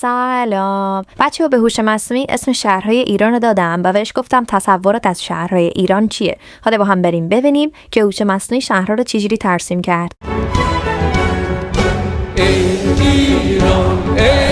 سلام بچه‌ها، به هوش مصنوعی اسم شهرهای ایران رو دادم و بهش گفتم تصورت از شهرهای ایران چیه. حالا با هم بریم ببینیم که هوش مصنوعی شهرها رو چجوری ترسیم کرد. ای ایران، ای